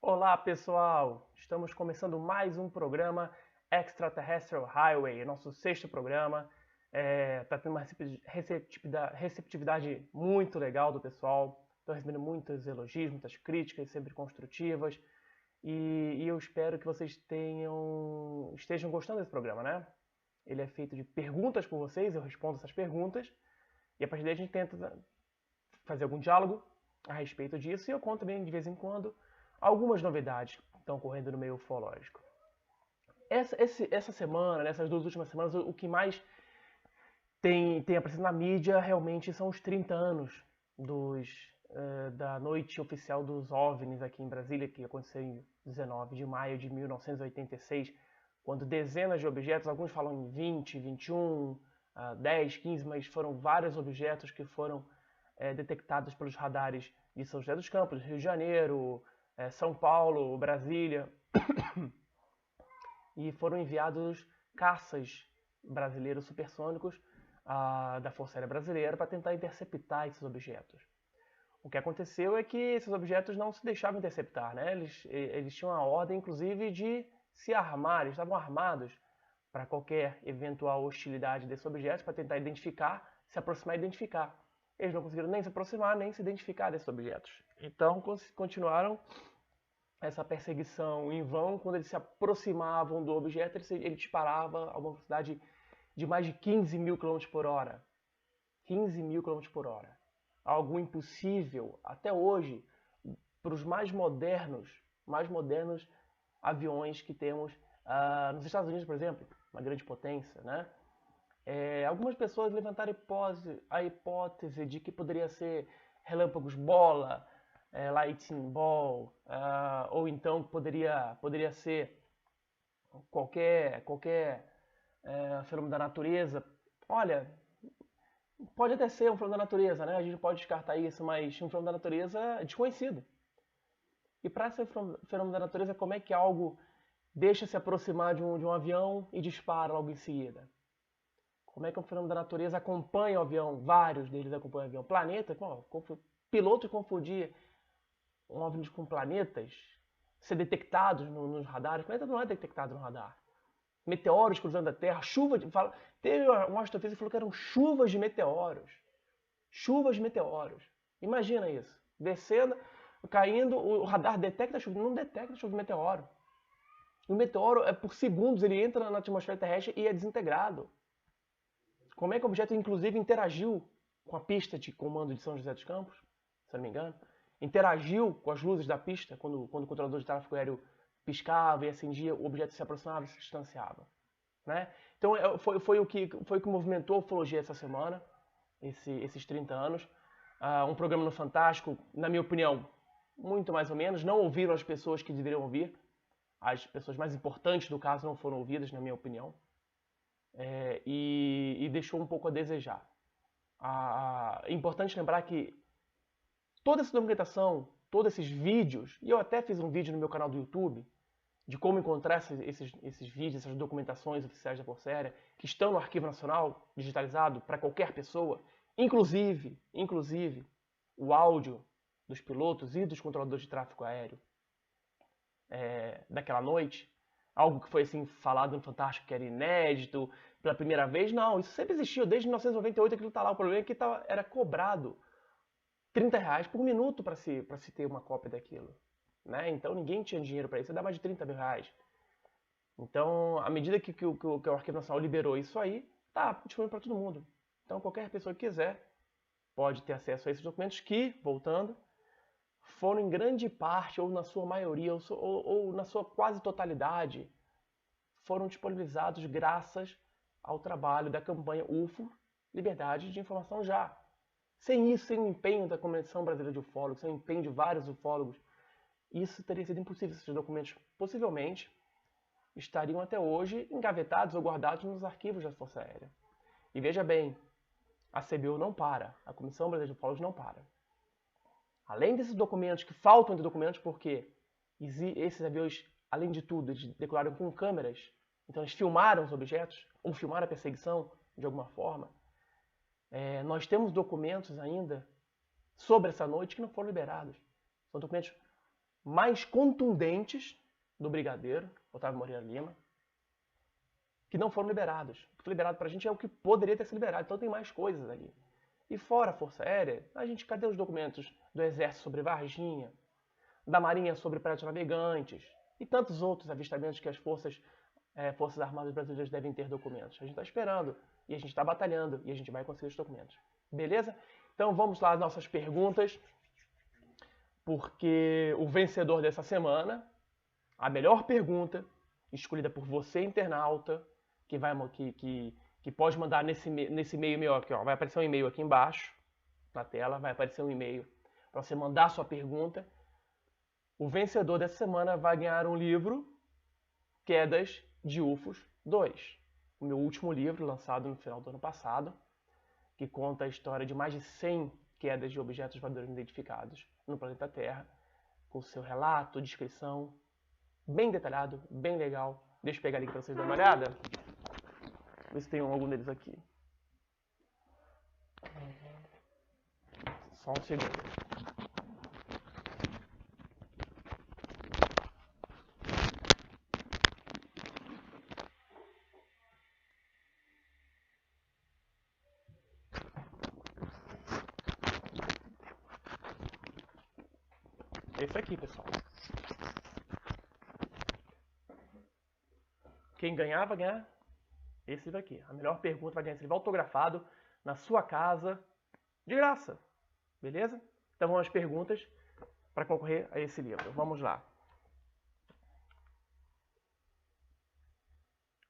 Olá pessoal, estamos começando mais um programa Extraterrestrial Highway, nosso sexto programa. Está tendo uma receptividade muito legal do pessoal. Estou recebendo muitos elogios, muitas críticas, sempre construtivas. E eu espero que vocês estejam gostando desse programa, né? Ele é feito de perguntas por vocês, eu respondo essas perguntas. E a partir daí a gente tenta fazer algum diálogo a respeito disso. E eu conto também de vez em quando algumas novidades que estão ocorrendo no meio ufológico. Essa semana, nessas duas últimas semanas, o que mais tem aparecido na mídia realmente são os 30 anos da noite oficial dos OVNIs aqui em Brasília, que aconteceu em 19 de maio de 1986, quando dezenas de objetos, alguns falam em 20, 21, 10, 15, mas foram vários objetos que foram detectados pelos radares de São José dos Campos, Rio de Janeiro, São Paulo, Brasília, e foram enviados caças brasileiros supersônicos da Força Aérea Brasileira para tentar interceptar esses objetos. O que aconteceu é que esses objetos não se deixavam interceptar, né? Eles tinham a ordem, inclusive, de se armar, eles estavam armados para qualquer eventual hostilidade desses objetos, para tentar identificar, se aproximar e identificar. Eles não conseguiram nem se aproximar, nem se identificar desses objetos. Então, continuaram essa perseguição em vão. Quando eles se aproximavam do objeto, ele disparava a uma velocidade de mais de 15 mil km por hora. 15 mil km por hora. Algo impossível, até hoje, para os mais modernos aviões que temos nos Estados Unidos, por exemplo, uma grande potência, né? Algumas pessoas levantaram a hipótese de que poderia ser relâmpagos bola, lightning ball, ou então poderia ser qualquer fenômeno da natureza. Olha, pode até ser um fenômeno da natureza, né? A gente pode descartar isso, mas um fenômeno da natureza é desconhecido. E para ser um fenômeno da natureza, como é que algo deixa se aproximar de um avião e dispara logo em seguida? Como é que um fenômeno da natureza acompanha o avião? Vários deles acompanham o avião. Planeta, piloto confundir um OVNI com planetas, ser detectados nos radares. Planeta não é detectado no radar. Meteoros cruzando a Terra, teve um astrofísico que falou que eram chuvas de meteoros. Chuvas de meteoros. Imagina isso. Descendo, caindo, o radar detecta a chuva. Não detecta a chuva de meteoro. O meteoro, por segundos, ele entra na atmosfera terrestre e é desintegrado. Como é que o objeto, inclusive, interagiu com a pista de comando de São José dos Campos, se não me engano? Interagiu com as luzes da pista, quando o controlador de tráfego aéreo piscava e acendia, o objeto se aproximava e se distanciava. Né? Então foi o que movimentou a ufologia essa semana, esses 30 anos. Um programa no Fantástico, na minha opinião, muito mais ou menos. Não ouviram as pessoas que deveriam ouvir. As pessoas mais importantes do caso não foram ouvidas, na minha opinião. E deixou um pouco a desejar. É importante lembrar que toda essa documentação, todos esses vídeos, e eu até fiz um vídeo no meu canal do YouTube, de como encontrar esses vídeos, essas documentações oficiais da Força Aérea, que estão no Arquivo Nacional, digitalizado para qualquer pessoa, inclusive o áudio dos pilotos e dos controladores de tráfego aéreo daquela noite, algo que foi assim falado no Fantástico que era inédito, pela primeira vez. Não, isso sempre existiu, desde 1998 aquilo está lá. O problema é que era cobrado R$30 por minuto para se ter uma cópia daquilo. Né? Então ninguém tinha dinheiro para isso, ia dar mais de R$30 mil. Então, à medida que o Arquivo Nacional liberou isso aí, tá disponível para todo mundo. Então qualquer pessoa que quiser pode ter acesso a esses documentos que, voltando, foram em grande parte, ou na sua maioria, ou na sua quase totalidade, foram disponibilizados graças ao trabalho da campanha UFO, Liberdade de Informação Já. Sem isso, sem o empenho da Convenção Brasileira de Ufólogos, sem o empenho de vários ufólogos, isso teria sido impossível. Esses documentos, possivelmente, estariam até hoje engavetados ou guardados nos arquivos da Força Aérea. E veja bem, a CBU não para, a Comissão Brasileira de Ufólogos não para. Além desses documentos que faltam de documentos, porque esses aviões, além de tudo, eles decolaram com câmeras, então eles filmaram os objetos, ou filmaram a perseguição de alguma forma. Nós temos documentos ainda sobre essa noite que não foram liberados. São documentos mais contundentes do brigadeiro, Otávio Moreira Lima, que não foram liberados. O que foi liberado para a gente é o que poderia ter sido liberado, então tem mais coisas ali. E fora a Força Aérea, cadê os documentos do Exército sobre Varginha, da Marinha sobre prédios navegantes e tantos outros avistamentos que as Forças Armadas Brasileiras devem ter documentos? A gente está esperando e a gente está batalhando e a gente vai conseguir os documentos. Beleza? Então vamos lá às nossas perguntas, porque o vencedor dessa semana, a melhor pergunta, escolhida por você, internauta, que pode mandar nesse e-mail meu aqui, ó. Vai aparecer um e-mail aqui embaixo, na tela, vai aparecer um e-mail para você mandar sua pergunta. O vencedor dessa semana vai ganhar um livro, Quedas de UFOs 2. O meu último livro, lançado no final do ano passado, que conta a história de mais de 100 quedas de objetos voadores identificados no planeta Terra, com seu relato, descrição, bem detalhado, bem legal. Deixa eu pegar ali para vocês darem uma olhada. Ver se tem algum deles aqui. Só um segundo. Esse aqui, pessoal. Quem ganhar, vai ganhar esse livro aqui. A melhor pergunta vai ganhar esse livro autografado na sua casa, de graça. Beleza? Então vamos às perguntas para concorrer a esse livro. Vamos lá.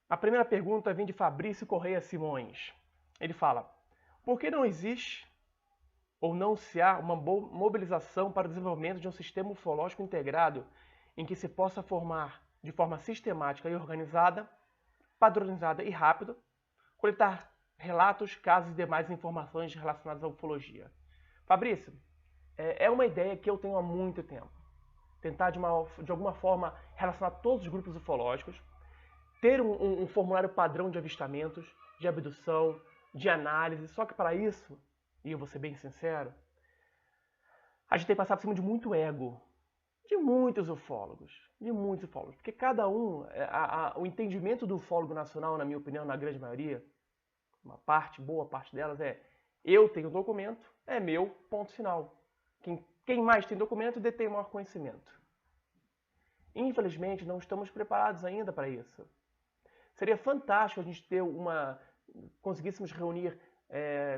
A primeira pergunta vem de Fabrício Correia Simões. Ele fala: por que não existe ou não se há uma mobilização para o desenvolvimento de um sistema ufológico integrado em que se possa formar de forma sistemática e organizada, padronizada e rápida, coletar relatos, casos e demais informações relacionadas à ufologia? Fabrício, é uma ideia que eu tenho há muito tempo. Tentar, de alguma forma, relacionar todos os grupos ufológicos, ter um formulário padrão de avistamentos, de abdução, de análise, só que para isso, e eu vou ser bem sincero, a gente tem que passar por cima de muito ego, de muitos ufólogos, porque cada um, o entendimento do ufólogo nacional, na minha opinião, na grande maioria, boa parte delas eu tenho documento, é meu, ponto final. Quem mais tem documento detém maior conhecimento. Infelizmente, não estamos preparados ainda para isso. Seria fantástico a gente conseguíssemos reunir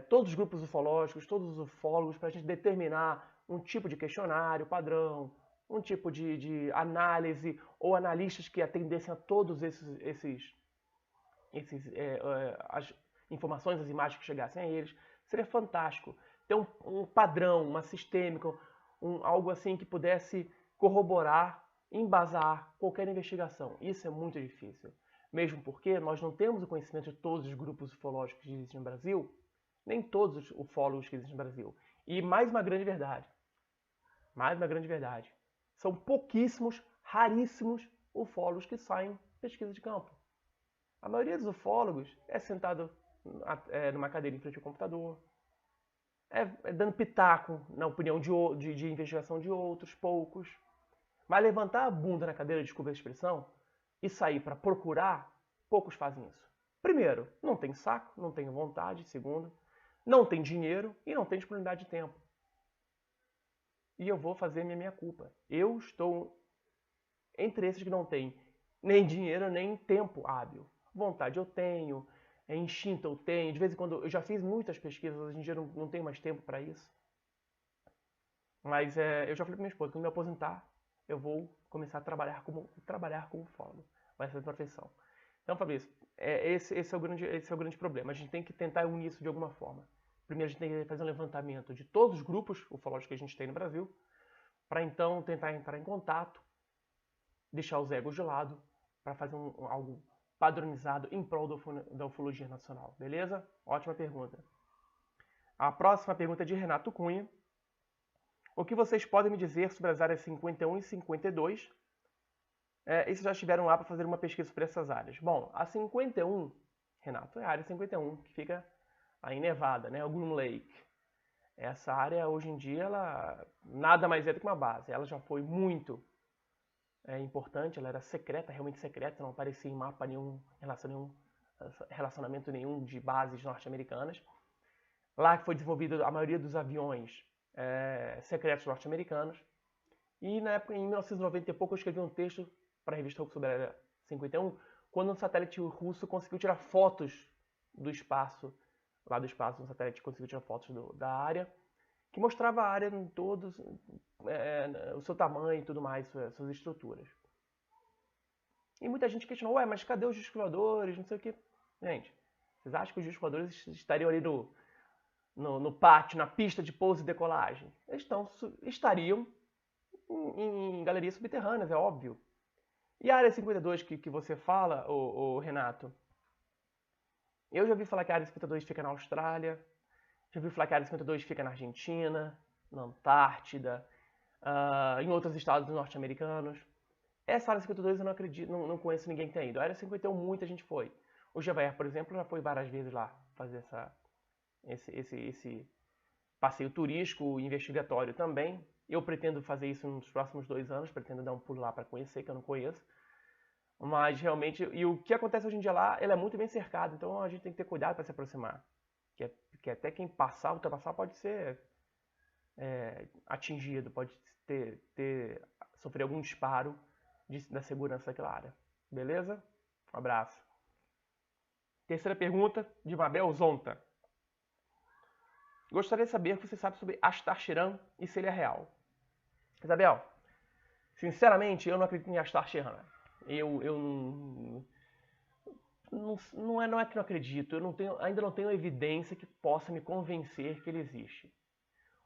todos os grupos ufológicos, todos os ufólogos, para a gente determinar um tipo de questionário padrão, um tipo de análise, ou analistas que atendessem a todos as informações, as imagens que chegassem a eles. Seria fantástico ter um padrão, uma sistêmica, algo assim que pudesse corroborar, embasar qualquer investigação. Isso é muito difícil. Mesmo porque nós não temos o conhecimento de todos os grupos ufológicos que existem no Brasil, nem todos os ufólogos que existem no Brasil. E mais uma grande verdade. São pouquíssimos, raríssimos ufólogos que saem pesquisa de campo. A maioria dos ufólogos é sentado numa cadeira em frente ao computador, dando pitaco na opinião de investigação de outros, poucos. Mas levantar a bunda na cadeira, desculpa a expressão, e sair para procurar, poucos fazem isso. Primeiro, não tem saco, não tem vontade. Segundo, não tem dinheiro e não tem disponibilidade de tempo. E eu vou fazer minha culpa. Eu estou entre esses que não têm nem dinheiro nem tempo hábil. Vontade eu tenho, instinto eu tenho. De vez em quando eu já fiz muitas pesquisas, hoje em dia eu não tenho mais tempo para isso. Mas eu já falei para minha esposa, quando me aposentar, eu vou começar a trabalhar como ufólogo. Vai ser a profissão. Então, Fabrício, esse é o grande problema. A gente tem que tentar unir isso de alguma forma. Primeiro, a gente tem que fazer um levantamento de todos os grupos ufológicos que a gente tem no Brasil, para então tentar entrar em contato, deixar os egos de lado, para fazer algo padronizado em prol da ufologia nacional. Beleza? Ótima pergunta. A próxima pergunta é de Renato Cunha. O que vocês podem me dizer sobre as áreas 51 e 52? E se já estiveram lá para fazer uma pesquisa sobre essas áreas? Bom, a 51, Renato, é a área 51, que fica aí em Nevada, né? O Groom Lake. Essa área, hoje em dia, ela nada mais é do que uma base. Ela já foi muito importante, ela era secreta, realmente secreta, não aparecia em mapa nenhum, relacionamento nenhum de bases norte-americanas. Lá que foi desenvolvida a maioria dos aviões secretos norte-americanos. E na época, em 1990 e pouco, eu escrevi um texto para a revista Hulk sobre a Área 51, quando um satélite russo conseguiu tirar fotos do espaço, lá do espaço, um satélite conseguiu tirar fotos da área, que mostrava a área em todos, o seu tamanho e tudo mais, suas estruturas. E muita gente questionou, ué, mas cadê os discos voadores, não sei o quê. Gente, vocês acham que os discos voadores estariam ali no pátio, na pista de pouso e decolagem? Eles estariam em galerias subterrâneas, é óbvio. E a área 52 que você fala, o Renato, eu já ouvi falar que a área 52 fica na Austrália, já ouvi falar que a área 52 fica na Argentina, na Antártida, em outros estados norte-americanos. Essa área 52 eu não acredito, não conheço ninguém que tenha ido. A área 51 muita gente foi. O Gevaer, por exemplo, já foi várias vezes lá fazer esse passeio turístico investigatório também. Eu pretendo fazer isso nos próximos 2 anos, pretendo dar um pulo lá para conhecer, que eu não conheço. Mas realmente, e o que acontece hoje em dia lá, ele é muito bem cercado, então a gente tem que ter cuidado para se aproximar. Que até quem ultrapassar pode ser atingido, pode sofrer algum disparo da segurança daquela área. Beleza? Um abraço. Terceira pergunta, de Mabel Zonta. Gostaria de saber o que você sabe sobre Ashtar Sheran e se ele é real. Isabel, sinceramente, eu não acredito em Ashtar Sheran. Não é que não acredito, ainda não tenho evidência que possa me convencer que ele existe.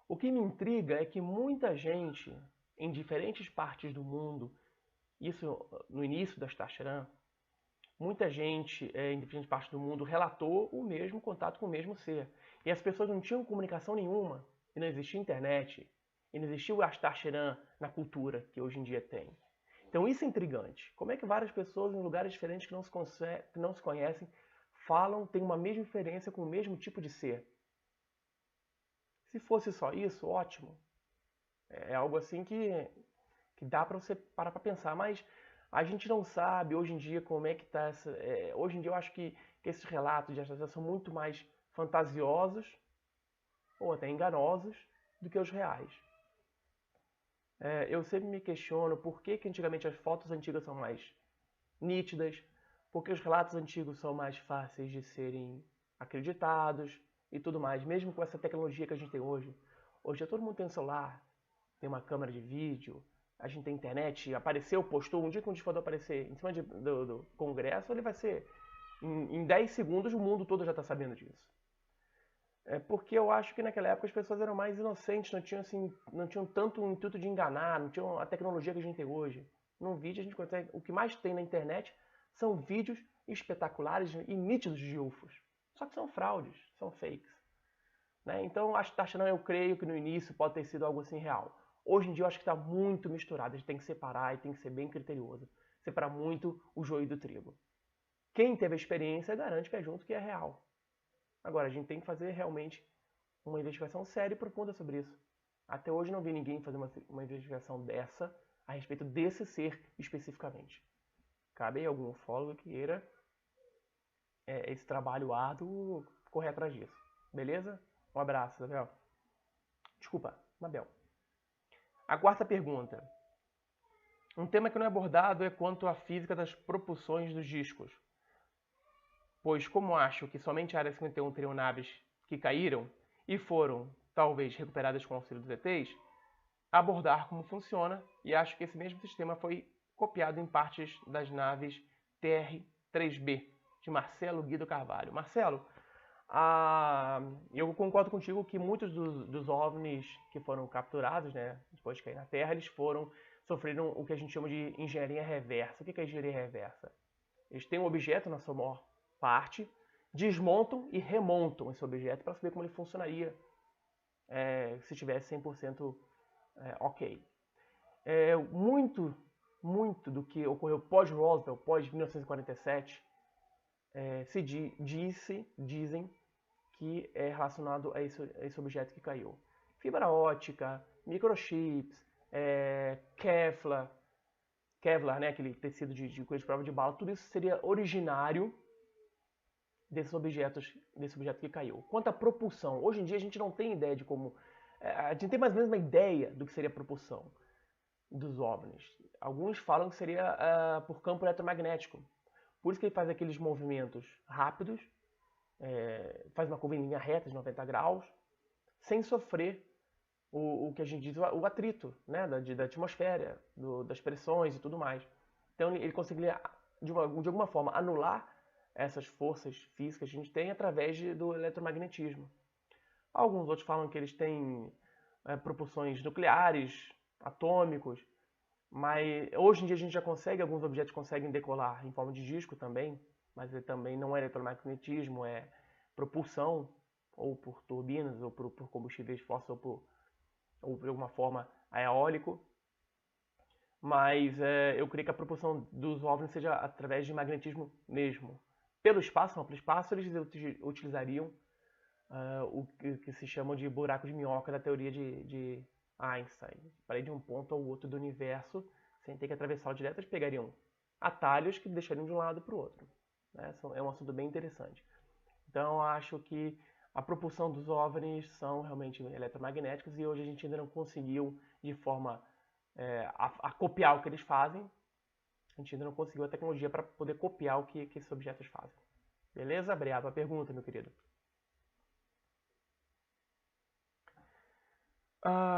O que me intriga é que muita gente, em diferentes partes do mundo, isso no início da Ashtar Sheran, muita gente em diferentes partes do mundo relatou o mesmo contato com o mesmo ser. E as pessoas não tinham comunicação nenhuma, e não existia internet, e não existia o Ashtar Sheran na cultura que hoje em dia tem. Então isso é intrigante. Como é que várias pessoas em lugares diferentes que não se conhecem falam, têm uma mesma inferência com o mesmo tipo de ser? Se fosse só isso, ótimo. É algo assim que dá para você parar para pensar, mas a gente não sabe hoje em dia como é que está essa... hoje em dia eu acho que esses relatos de associação são muito mais fantasiosos ou até enganosos do que os reais. Eu sempre me questiono por que antigamente as fotos antigas são mais nítidas, por que os relatos antigos são mais fáceis de serem acreditados e tudo mais, mesmo com essa tecnologia que a gente tem hoje. Hoje todo mundo tem um celular, tem uma câmera de vídeo, a gente tem internet, apareceu, postou, um dia que um disco aparecer em cima do Congresso, ele vai ser, em 10 segundos o mundo todo já está sabendo disso. Porque eu acho que naquela época as pessoas eram mais inocentes, não tinham tanto o intuito de enganar, não tinham a tecnologia que a gente tem hoje. Num vídeo a gente consegue, o que mais tem na internet são vídeos espetaculares e nítidos de UFOs. Só que são fraudes, são fakes. Né? Então acho que eu creio que no início pode ter sido algo assim real. Hoje em dia eu acho que está muito misturado, a gente tem que separar e tem que ser bem criterioso. Separar muito o joio do trigo. Quem teve a experiência garante que é junto que é real. Agora, a gente tem que fazer realmente uma investigação séria e profunda sobre isso. Até hoje não vi ninguém fazer uma investigação dessa a respeito desse ser especificamente. Cabe aí algum ufólogo que queira esse trabalho árduo correr atrás disso. Beleza? Um abraço, Isabel. Desculpa, Mabel. A quarta pergunta. Um tema que não é abordado é quanto à física das propulsões dos discos. Pois como acho que somente a Área 51 teriam naves que caíram e foram, talvez, recuperadas com o auxílio dos ETs, abordar como funciona, e acho que esse mesmo sistema foi copiado em partes das naves TR-3B, de Marcelo Guido Carvalho. Marcelo, eu concordo contigo que muitos dos OVNIs que foram capturados, né, depois de cair na Terra, eles sofreram o que a gente chama de engenharia reversa. O que é engenharia reversa? Eles têm um objeto na sua maior parte, desmontam e remontam esse objeto para saber como ele funcionaria se tivesse 100% Ok. Muito do que ocorreu pós-Roswell, pós-1947, dizem que é relacionado a esse objeto que caiu. Fibra ótica, microchips, Kevlar, né, aquele tecido de coisa de prova de bala, tudo isso seria originário desse objeto que caiu. Quanto à propulsão, hoje em dia a gente não tem ideia de como... a gente tem mais ou menos uma ideia do que seria a propulsão dos OVNIs. Alguns falam que seria por campo eletromagnético. Por isso que ele faz aqueles movimentos rápidos, faz uma curva em linha reta de 90 graus, sem sofrer o que a gente diz, o atrito, né, da atmosfera, das pressões e tudo mais. Então ele conseguiria, de alguma forma, anular essas forças físicas que a gente tem através do eletromagnetismo. Alguns outros falam que eles têm propulsões nucleares, atômicos, mas hoje em dia a gente já consegue, alguns objetos conseguem decolar em forma de disco também, mas também não é eletromagnetismo, é propulsão, ou por turbinas, ou por combustíveis fósseis, ou de alguma forma eólico. Mas eu creio que a propulsão dos OVNIs seja através de magnetismo mesmo. Pelo espaço, eles utilizariam o que se chama de buraco de minhoca da teoria de Einstein. Para ir de um ponto ao outro do universo, sem ter que atravessá-lo direto, eles pegariam atalhos que deixariam de um lado para o outro. Né? É um assunto bem interessante. Então, eu acho que a propulsão dos OVNIs são realmente eletromagnéticos e hoje a gente ainda não conseguiu, de forma a copiar o que eles fazem. A gente ainda não conseguiu a tecnologia para poder copiar o que esses objetos fazem. Beleza? Obrigado. A pergunta, meu querido.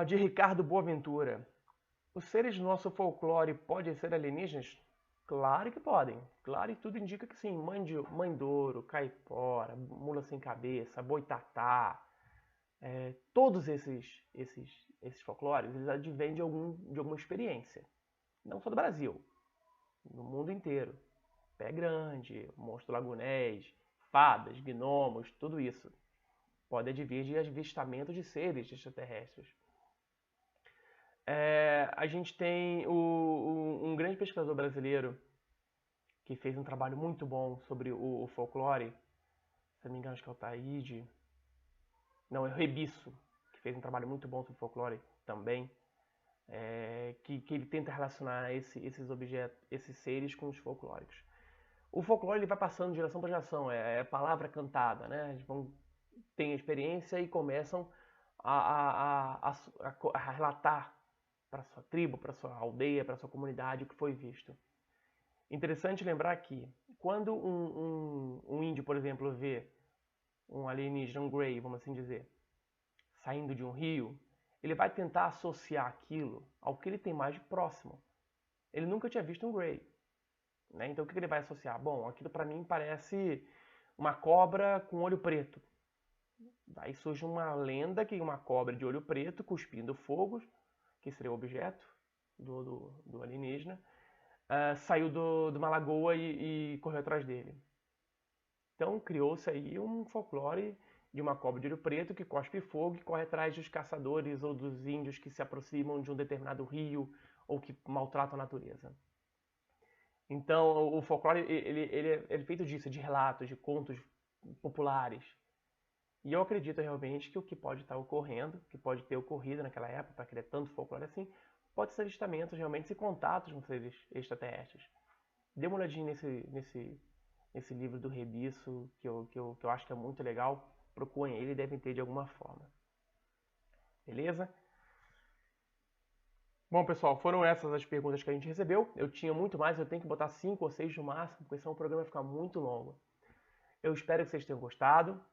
De Ricardo Boaventura. Os seres do nosso folclore podem ser alienígenas? Claro que podem. Claro, e tudo indica que sim. Mandouro, caipora, mula sem cabeça, boitatá, todos esses folclores, eles advêm de alguma experiência. Não só do Brasil, no mundo inteiro. Pé grande, monstro lagunés, fadas, gnomos, tudo isso pode advir de avistamento de seres extraterrestres. A gente tem um grande pesquisador brasileiro que fez um trabalho muito bom sobre o folclore, se não me engano acho que é o Taíde, não, é o Rebisso, que fez um trabalho muito bom sobre folclore também, que ele tenta relacionar esses objetos, esses seres com os folclóricos. O folclore ele vai passando de geração para geração, é palavra cantada, né? Eles têm a experiência e começam a relatar para sua tribo, para sua aldeia, para sua comunidade o que foi visto. Interessante lembrar que quando um índio, por exemplo, vê um alienígena, um Grey, vamos assim dizer, saindo de um rio, ele vai tentar associar aquilo ao que ele tem mais de próximo. Ele nunca tinha visto um Grey. Né? Então o que ele vai associar? Bom, aquilo para mim parece uma cobra com olho preto. Daí surge uma lenda que uma cobra de olho preto cuspindo fogo, que seria o objeto do alienígena, saiu de uma lagoa e correu atrás dele. Então criou-se aí um folclore de uma cobra de olho preto que cospe fogo e corre atrás dos caçadores ou dos índios que se aproximam de um determinado rio ou que maltratam a natureza. Então o folclore ele é feito disso, de relatos, de contos populares. E eu acredito realmente que o que pode estar ocorrendo, que pode ter ocorrido naquela época, para criar tanto folclore assim, pode ser avistamentos realmente e contatos com seres extraterrestres. Dê uma olhadinha nesse livro do Rebisso, que eu acho que é muito legal. Procurem ele, devem ter de alguma forma. Beleza? Bom, pessoal, foram essas as perguntas que a gente recebeu. Eu tinha muito mais, eu tenho que botar 5 ou 6 no máximo, porque senão o programa vai ficar muito longo. Eu espero que vocês tenham gostado.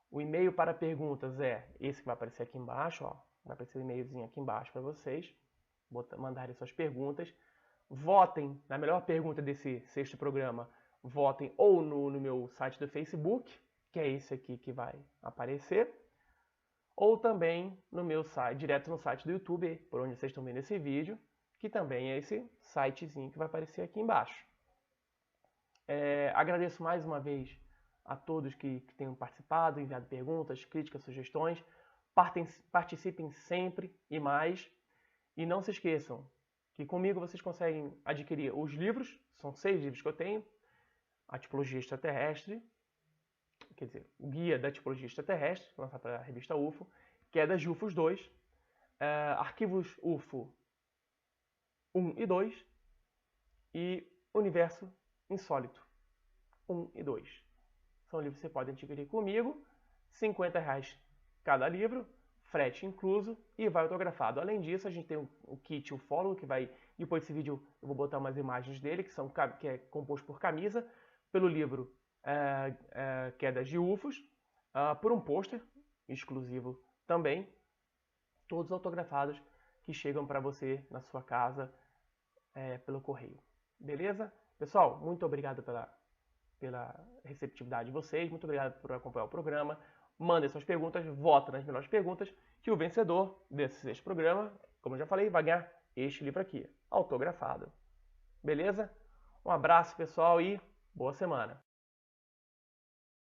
O e-mail para perguntas é esse que vai aparecer aqui embaixo, ó. Vai aparecer um e-mailzinho aqui embaixo para vocês mandarem suas perguntas. Votem na melhor pergunta desse 6º programa. Votem ou no meu site do Facebook, que é esse aqui que vai aparecer, ou também no meu site, direto no site do YouTube, por onde vocês estão vendo esse vídeo, que também é esse sitezinho que vai aparecer aqui embaixo. Agradeço mais uma vez a todos que tenham participado, enviado perguntas, críticas, sugestões. Participem sempre e mais. E não se esqueçam que comigo vocês conseguem adquirir os livros, são 6 livros que eu tenho, a tipologia extraterrestre, quer dizer, o Guia da Tipologia Extraterrestre, lançado pela revista UFO, Quedas de UFOs 2, Arquivos UFO 1 e 2 e Universo Insólito 1 e 2. São livros que você pode adquirir comigo, R$50 cada livro, frete incluso e vai autografado. Além disso, a gente tem o kit ufólogo, que vai, depois desse vídeo eu vou botar umas imagens dele, que é composto por camisa, pelo livro Quedas de UFOs, por um pôster exclusivo também, todos autografados que chegam para você na sua casa pelo correio. Beleza? Pessoal, muito obrigado pela receptividade de vocês, muito obrigado por acompanhar o programa. Mandem suas perguntas, votem nas melhores perguntas, que o vencedor desse programa, como eu já falei, vai ganhar este livro aqui, autografado. Beleza? Um abraço, pessoal, e boa semana!